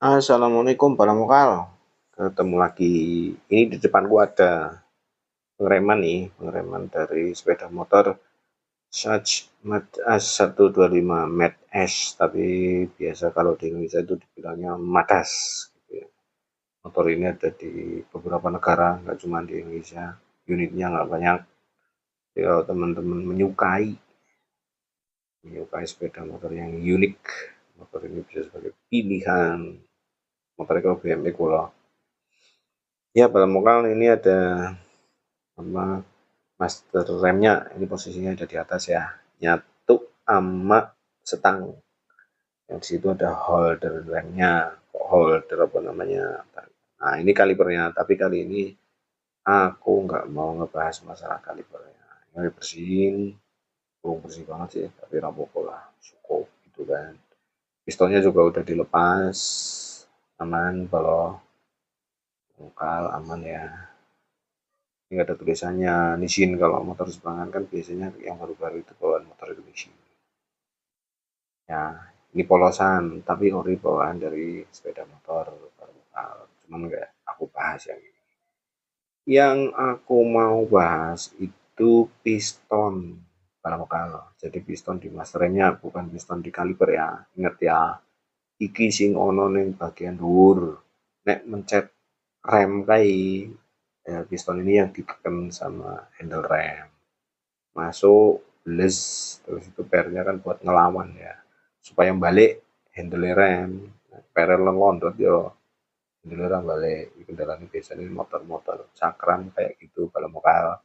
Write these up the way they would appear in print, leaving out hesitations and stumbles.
Assalamualaikum Pak Mokal. Ketemu lagi. Ini di depan gua ada pengereman nih, pengereman dari sepeda motor Saj Mat S125 Mat S, tapi biasa kalau di Indonesia itu dibilangnya Madas. Gitu ya. Motor ini ada di beberapa negara, nggak cuma di Indonesia. Unitnya nggak banyak. Jadi kalau teman-teman menyukai sepeda motor yang unik, motor ini bisa sebagai pilihan. Motor itu BMX loh. Ya, Pak Mokal ini ada sama master remnya, ini posisinya ada di atas ya, nyatu sama setang yang di situ ada holder remnya, holder apa namanya. Nah ini kalipernya, tapi kali ini aku nggak mau ngebahas masalah kalipernya. Ini bersihin, belum bersih banget sih, tapi rapopo lah, cukup gitu kan. Pistonnya juga udah dilepas, aman. Kalau lokal aman ya. Ini ada tulisannya Nissin. Kalau motor Jepangan kan biasanya yang baru-baru itu bawaan motor itu Nissin. Ya, ini polosan, tapi ori bawaan dari sepeda motor. Cuman nggak aku bahas yang ini. Yang aku mau bahas itu piston para vokal. Jadi piston di masternya bukan piston di kaliper ya. Ingat ya, iki sing ono ning bagian dhuwur. Nek mencet rem kai, ya, piston ini yang ditekan sama handle rem. Masuk les, terus itu pernya kan buat ngelawan ya, supaya balik handle rem. Per londot yo handle rem balik. Kendaraan biasanya motor-motor cakram kayak gitu kalau mokal.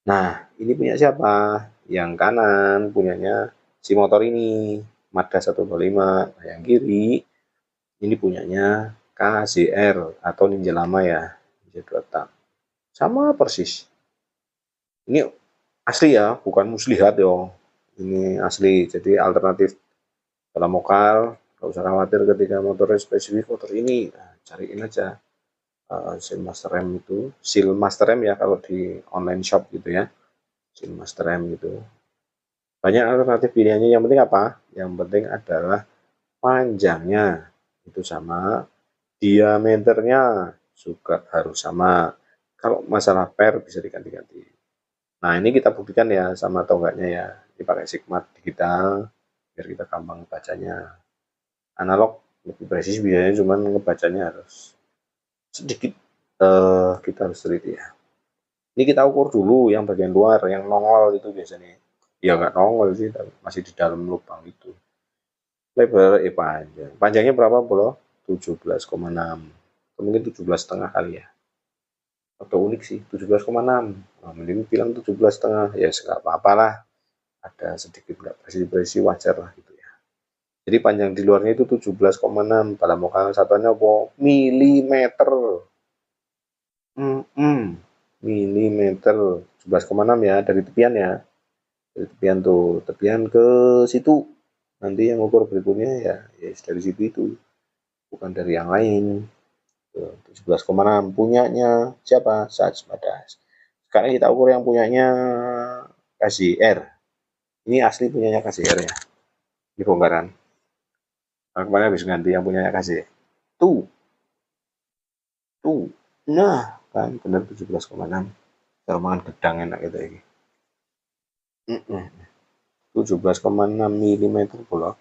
Nah ini punya siapa? Yang kanan punyanya si motor ini, Mazda 125. Nah, yang kiri ini punyanya KZR atau Ninja lama ya, Ninja 2 tak, sama persis. Ini asli ya, bukan muslihat yo. Ini asli, jadi alternatif dalam lokal. Gak usah khawatir ketika motornya spesifik motor ini, nah, cariin aja seal master rem itu, seal master rem ya kalau di online shop gitu ya, seal master rem gitu. Banyak alternatif pilihannya, yang penting apa? Yang penting adalah panjangnya itu sama, diameternya juga harus sama. Kalau masalah per bisa diganti-ganti. Nah ini kita buktikan ya sama atau enggaknya ya. Dipakai Sigmat digital biar kita gampang bacanya. Analog lebih presis biasanya, cuman ngebacanya harus sedikit kita harus teliti ya. Ini kita ukur dulu yang bagian luar, yang nongol itu biasanya. Ya nggak nongol sih, tapi masih di dalam lubang itu. Lebar panjang. Panjangnya berapa bro? 17,6. Mungkin 17,5 kali ya. Atau unik sih, 17,6. Nah, mending bilang 17,5. Ya nggak apa-apa lah. Ada sedikit nggak presisi wajar lah gitu ya. Jadi panjang di luarnya itu 17,6. Dalam muka satuannya apa? Milimeter. Milimeter. 17,6 ya dari tepian ya. Dari tepian tuh, tepian ke situ. Nanti yang ukur berikutnya ya, ya dari situ itu. Bukan dari yang lain. 17,6 punyanya siapa? Saj Madas. Sekarang kita ukur yang punyanya KZR. Ini asli punyanya KZR ya. Ini bongkaran. Nah, kemarin habis ganti yang punyanya KZR. Tuh, tuh. Nah, kan benar 17,6. Kalau makan gedang enak gitu ini. 17,6 mm pula.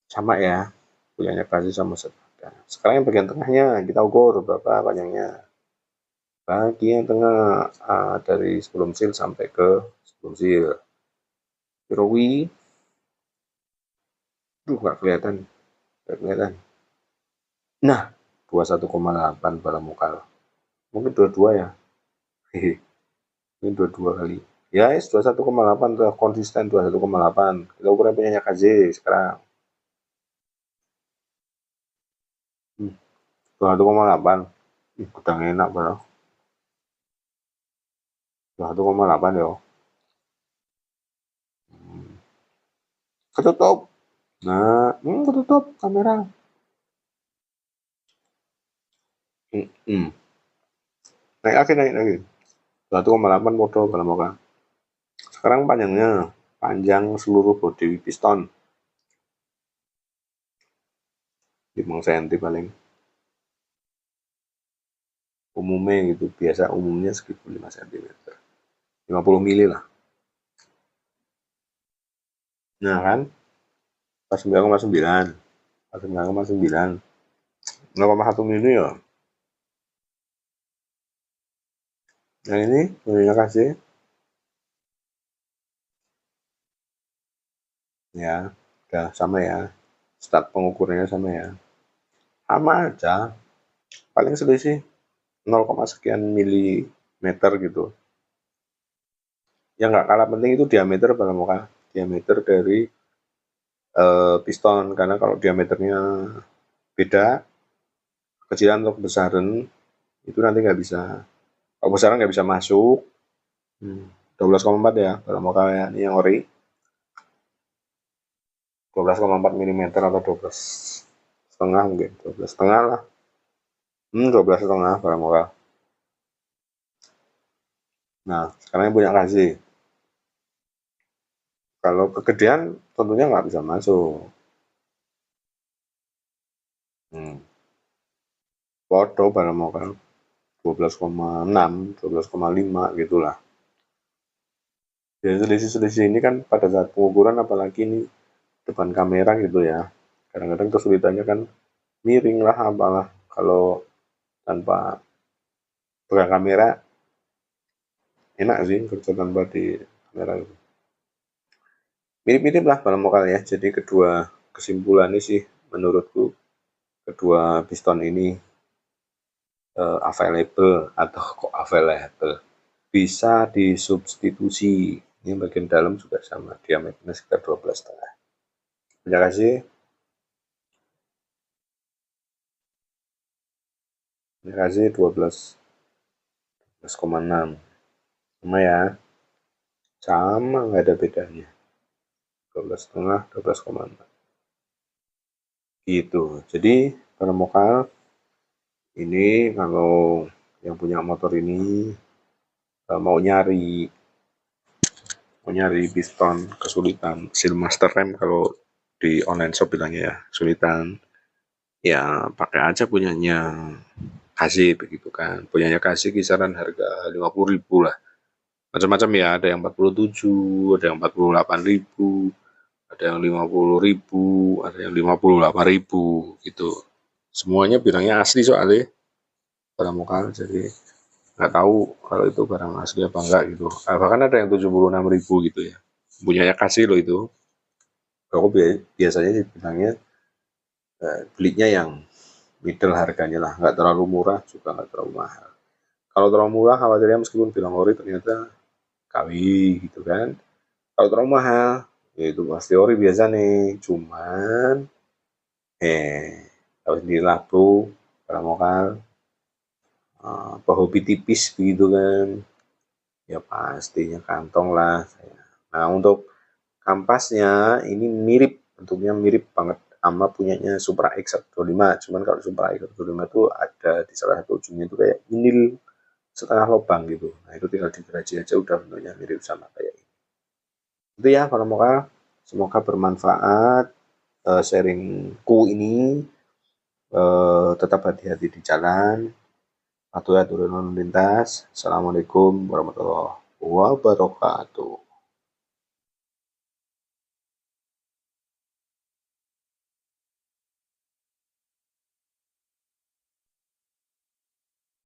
Sama ya. Punyanya KZR sama sepeda. Sekarang yang bagian tengahnya kita ukur berapa panjangnya. Bagian tengah dari sebelum seal sampai ke sebelum seal. Pirowi. Nggak kelihatan. Nggak kelihatan. Nah, 21,8 pada mokal. Mungkin 22 ya. Hehe. Ini 22 kali. Ya, 21,8 tuh konsisten 21,8. Kita ukuran punyanya KZ sekarang. 21,8. Udah enak bro. 21,8 ya. Ketutup. Nah, ketutup kamera. Naik lagi, naik lagi. 21,8 modal dalam muka. Sekarang panjangnya, panjang seluruh bodi piston. 5 cm paling. Umumnya gitu, biasa umumnya segitu 5 cm. 50 mili lah. Nah kan, 49,9. 49,9. 0,1 mili ya. Nah ini punya kasih ya, udah sama ya. Start pengukurannya sama ya. Sama aja. Paling selisih 0, sekian milimeter gitu. Yang nggak kalah penting itu diameter Pramuka. Diameter dari piston, karena kalau diameternya beda, kecilan atau kebesaran, itu nanti nggak bisa, kalau besaran nggak bisa masuk. 12,4 ya Pramuka ya, ini yang ori. 12,4 mm atau 12 setengah mungkin, 12 setengah lah. 12 setengah Pramuka. Nah, sekarang yang punya kasih. Kalau kegedean tentunya nggak bisa masuk. Foto Pramuka 12,6, 12,5 gitulah. Jadi selisih-selisih ini kan pada saat pengukuran, apalagi ini depan kamera gitu ya. Kadang-kadang kesulitannya kan miring lah apalah kalau tanpa pegang kamera. Enak sih kerja tanpa di kamera itu. Mirip-mirip lah Pramuka ya. Jadi kedua kesimpulan ini sih menurutku, kedua piston ini available, atau kok available, bisa disubstitusi. Ini bagian dalam juga sama, diameternya sekitar 12,5. Terima kasih. Terima kasih 12,6 sama ya, sama nggak ada bedanya, 12,5, 12,6 gitu. Jadi Pramuka ini kalau yang punya motor ini mau nyari piston kesulitan, seal master rem kalau di online shop bilangnya ya, kesulitan, ya pakai aja punyanya kasih begitu kan. Punyanya kasih kisaran harga 50.000 lah. Macam-macam ya, ada yang 47, ada yang 48.000, ada yang 50.000, ada yang 58.000 gitu. Semuanya bilangnya asli soalnya Pramuka, jadi nggak tahu kalau itu barang asli apa enggak gitu. Bahkan ada yang 76.000 gitu ya. Punyanya kasih loh itu. Aku biasanya sih bilangnya belinya yang middle harganya lah, nggak terlalu murah juga nggak terlalu mahal. Kalau terlalu murah khawatirnya meskipun bilang ori ternyata KW gitu kan. Kalau terlalu mahal ya itu pasti ori biasa nih. Cuman kalau sendiri lah bro, Pramuka hobi tipis begitu kan, ya pastinya kantong lah saya. Nah untuk kampasnya ini mirip, bentuknya mirip banget sama punyanya Supra X125. Cuman kalau Supra X125 itu ada di salah satu ujungnya itu kayak inil setengah lubang gitu. Nah itu tinggal digeraji aja udah bentuknya mirip sama kayak ini. Itu ya Pramuka, semoga bermanfaat sharingku ini. Tetap hati-hati di jalan, patuhi aturan lalu lintas. Assalamualaikum warahmatullahi wabarakatuh.